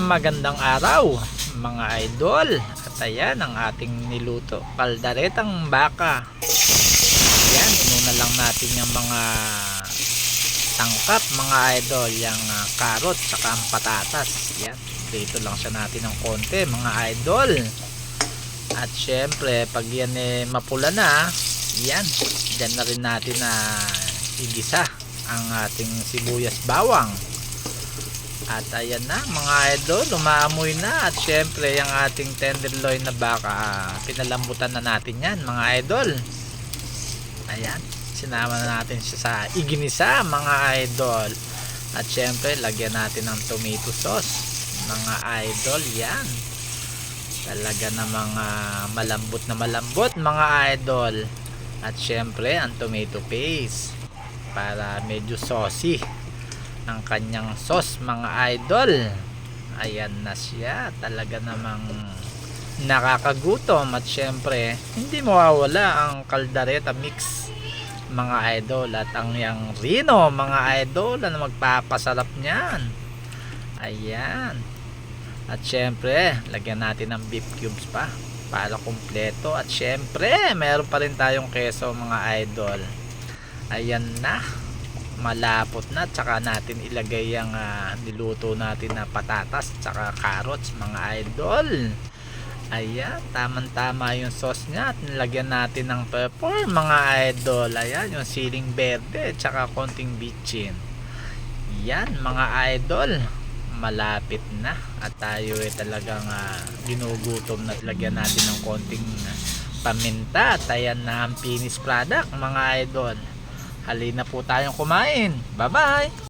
Magandang araw mga idol. At ayan ang ating niluto, kaldaretang baka. Ayan, inuna lang natin yung mga tangkap mga idol, yung karot saka ang patatas. Ayan, dito lang siya natin ng konti mga idol. At syempre pag yan mapula na, yan, dyan na rin natin na igisa ang ating sibuyas bawang. At ayan na mga idol, umaamoy na. At syempre yung ating tenderloin na baka, pinalambutan na natin yan mga idol. Ayan, sinama na natin siya sa iginisa mga idol. At syempre lagyan natin ng tomato sauce mga idol. Yan, talaga na mga malambot mga idol. At syempre ang tomato paste para medyo saucy ang kanyang sauce mga idol. Ayan na siya, talaga namang nakakagutom. At syempre hindi mawawala ang kaldareta mix mga idol, at ang yang rino mga idol na magpapasarap niyan. Ayan, at syempre lagyan natin ng beef cubes pa para kumpleto. At syempre meron pa rin tayong keso mga idol. Ayan na, malapot na. Tsaka natin ilagay yung niluto natin na patatas tsaka carrots mga idol. Ayan, tamang tama yung sauce nya. At nilagyan natin ng pepper mga idol. Ayan, yung siling berde tsaka konting bitchin. Yan mga idol, malapit na. At tayo talagang ginugutom na. Lagyan natin ng konting paminta. At ayan na ang finished product mga idol. Halina po tayong kumain. Bye bye.